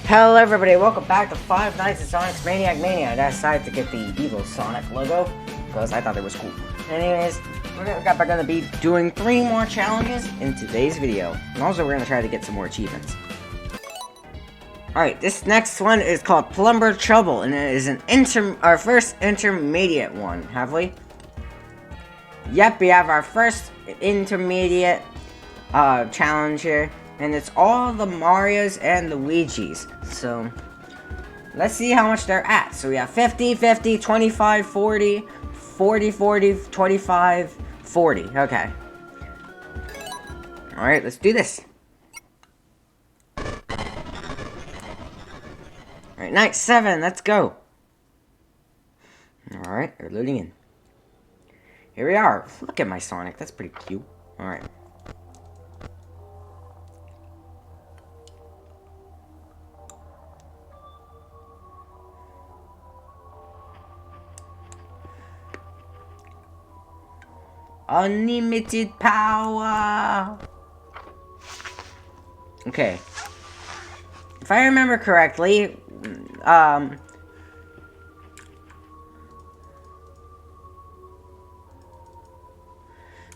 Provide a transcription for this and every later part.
Hello everybody, welcome back to Five Nights at Sonic's Maniac Mania. I decided to get the evil Sonic logo because I thought it was cool. Anyways, we're gonna be doing 3 more challenges in today's video. And also we're gonna try to get some more achievements. Alright, this next one is called Plumber Trouble, and it is our first intermediate one, have we? Yep, we have our first intermediate challenge here. And it's all the Marios and the Luigis. So, let's see how much they're at. So we have 50, 50, 25, 40, 40, 40, 25, 40. Okay. Alright, let's do this. Alright, night 7, let's go. Alright, we're loading in. Here we are. Look at my Sonic, that's pretty cute. Alright. Unlimited power! Okay. If I remember correctly,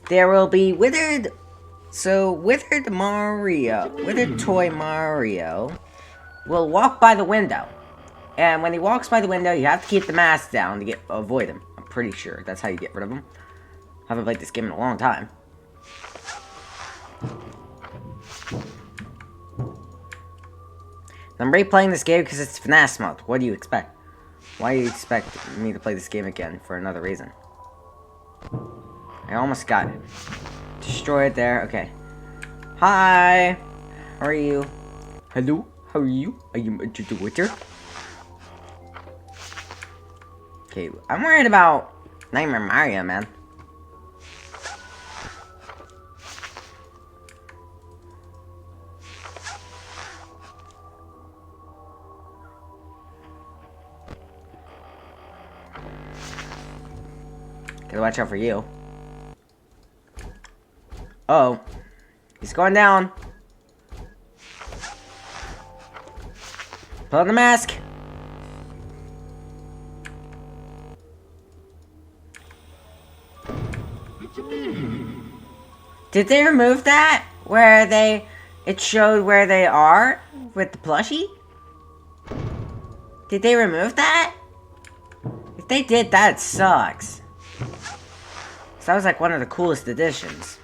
there will be Withered Toy Mario will walk by the window. And when he walks by the window, you have to keep the mask down to avoid him. I'm pretty sure that's how you get rid of him. I haven't played this game in a long time. I'm replaying this game because it's Fnas mode. What do you expect? Why do you expect me to play this game again for another reason? I almost got it. Destroyed there. Okay. Hi. How are you? Hello. How are you? Are you the Twitter? Okay. I'm worried about Nightmare Mario, man. Gotta watch out for you. Oh. He's going down. Put on the mask. Did they remove that? It showed where they are with the plushie? Did they remove that? If they did, that sucks. That was like one of the coolest additions.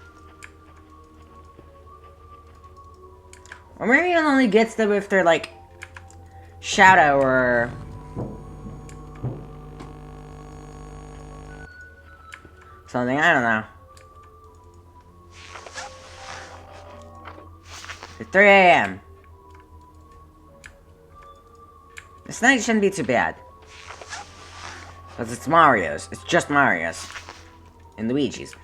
Or maybe it only gets them if they're like Shadow or something, I don't know. It's 3 AM. This night shouldn't be too bad. Because it's Mario's. It's just Mario's. And Luigi's.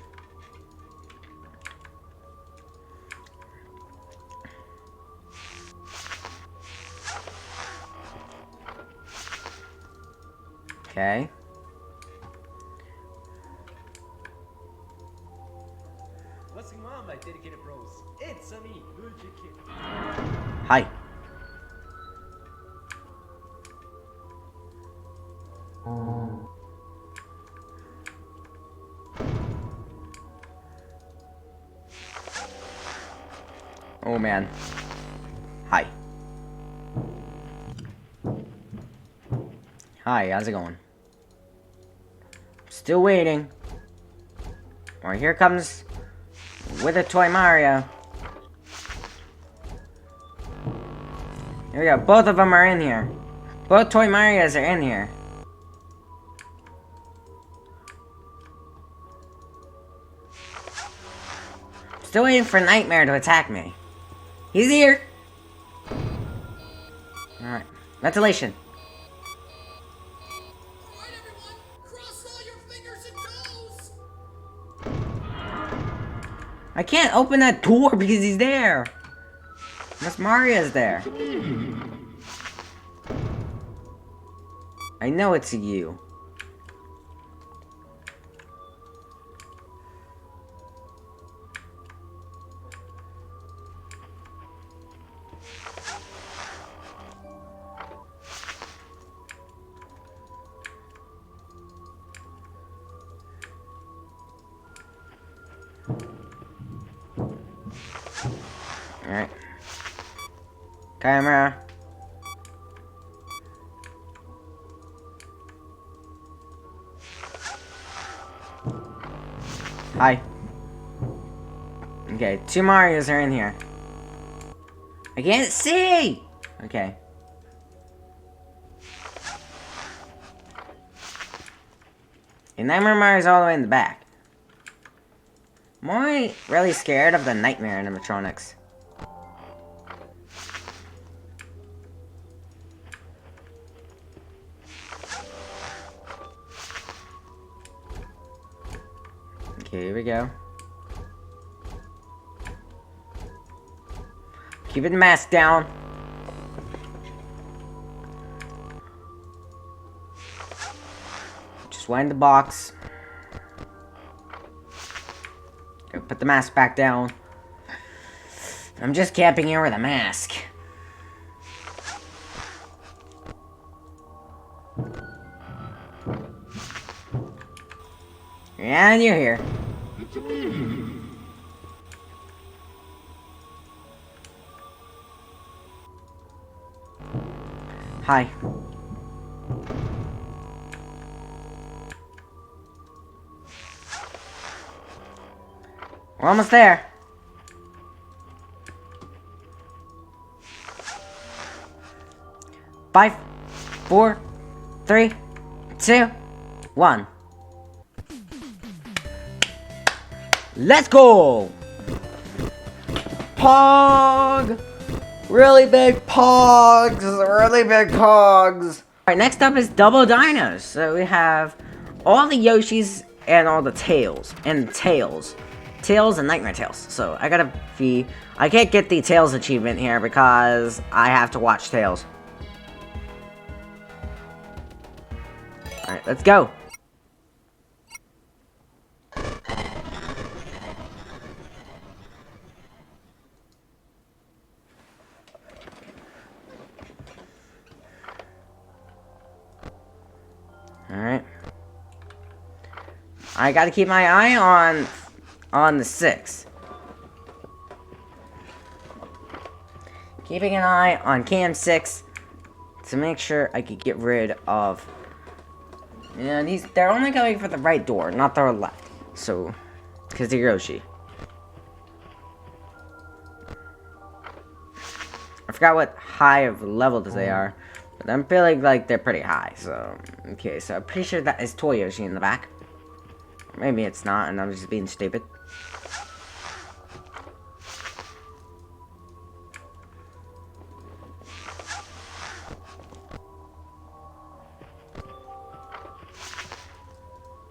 Okay. What's going on, my dedicated bros? It's me, Luigi Kid. Hi. Oh man. Hi. Hi, how's it going? Still waiting. Alright, here comes with a Toy Mario. Here we go, both of them are in here. Both Toy Marios are in here. Still waiting for Nightmare to attack me. He's here! Alright. Ventilation. Alright everyone, cross all your fingers and toes! I can't open that door because he's there. Miss Maria's there. I know it's you. Alright. Camera. Hi. Okay, 2 Marios are in here. I can't see! Okay. And Nightmare Mario's all the way in the back. I'm only really scared of the Nightmare animatronics. Okay, here we go. Keeping the mask down. Just wind the box. Go put the mask back down. I'm just camping here with a mask. And you're here. Hi. We're almost there. Five, 4, 3, 2, 1. Let's go! Pog! Really big pogs! Really big pogs! Alright, next up is double dinos. So we have all the Yoshis and all the tails. And tails. Tails and Nightmare Tails. So I gotta be... I can't get the Tails achievement here because I have to watch Tails. Alright, let's go. Alright. I gotta keep my eye on the 6. Keeping an eye on Cam 6 to make sure I could get rid of... Yeah, they're only going for the right door, not the left. So, because they're Yoshi. I forgot what high of level they are. But I'm feeling like they're pretty high, so... Okay, so I'm pretty sure that is Toy Yoshi in the back. Maybe it's not, and I'm just being stupid.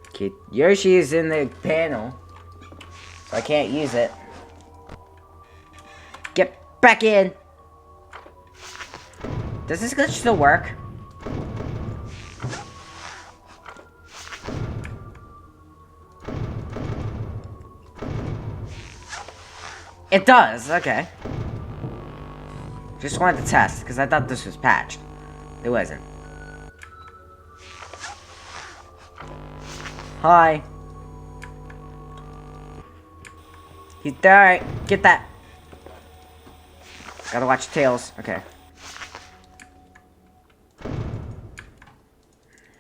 Okay, Yoshi is in the panel. So I can't use it. Get back in! Does this glitch still work? It does, okay. Just wanted to test, because I thought this was patched. It wasn't. Hi. He's there, alright. Get that. Gotta watch Tails. Okay.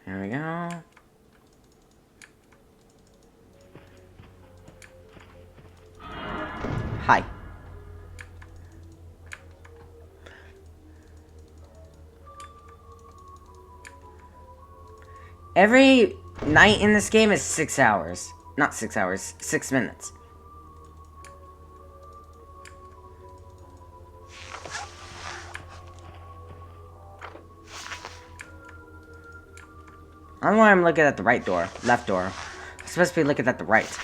There we go. Hi. Every night in this game is 6 hours. Not 6 hours, 6 minutes. I don't know why I'm looking at the right door. Left door. I'm supposed to be looking at the right.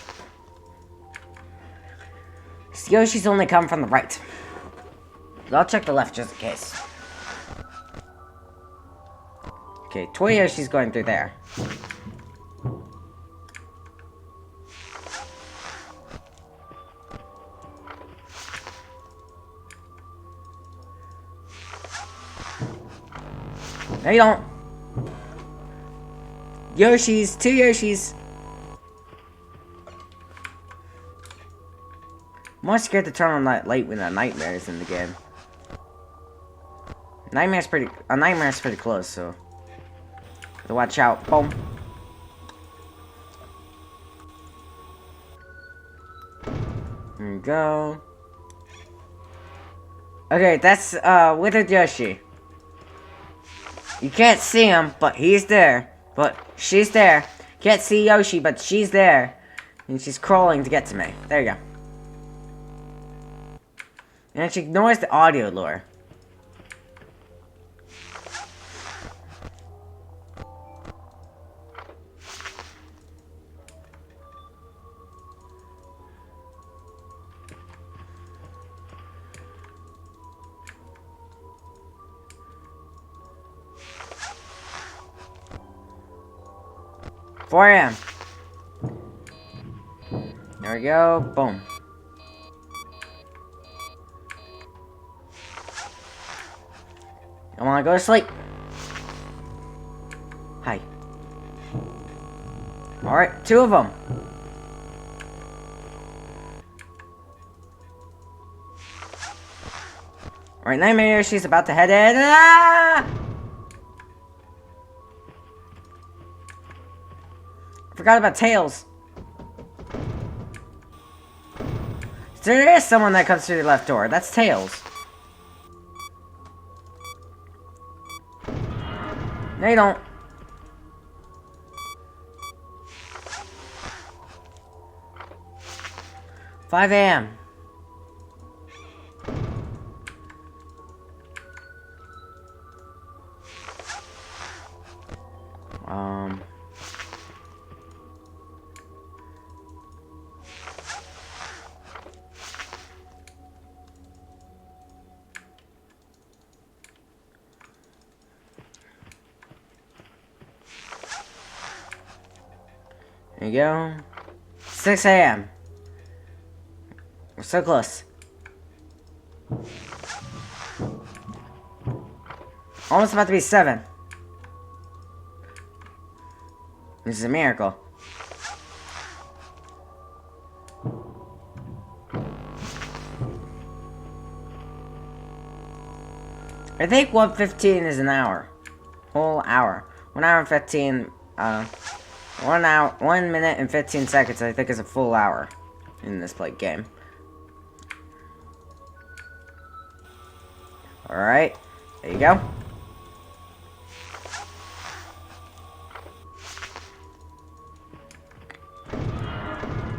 Yoshi's only come from the right. But I'll check the left just in case. Okay, Toy Yoshi's going through there. No, you don't. Yoshis, 2 Yoshis. more scared to turn on that light when a nightmare is in the game. A nightmare's pretty close, so watch out. Boom. There we go. Okay, that's Withered Yoshi. You can't see him, but he's there. But she's there. Can't see Yoshi, but she's there. And she's crawling to get to me. There you go. And she ignores the audio lure. Four AM. There we go. Boom. I wanna go to sleep. Hi. Alright, 2 of them. Alright, Nightmare, she's about to head in. Ah! I forgot about Tails. So there is someone that comes through the left door. That's Tails. No, you don't. "5 AM. There you go. 6 AM. We're so close. Almost about to be 7. This is a miracle. I think 1:15 is an hour. Whole hour. 1 hour and 15, 1 minute and 15 seconds, I think, is a full hour in this game. Alright, there you go.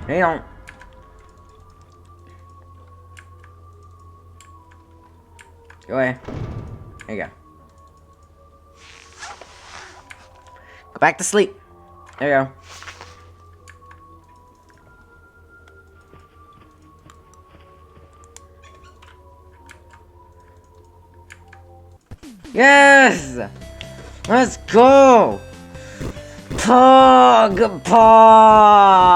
They don't. Go away. There you go. Go back to sleep. There you go. Yes! Let's go! Pog! Pog!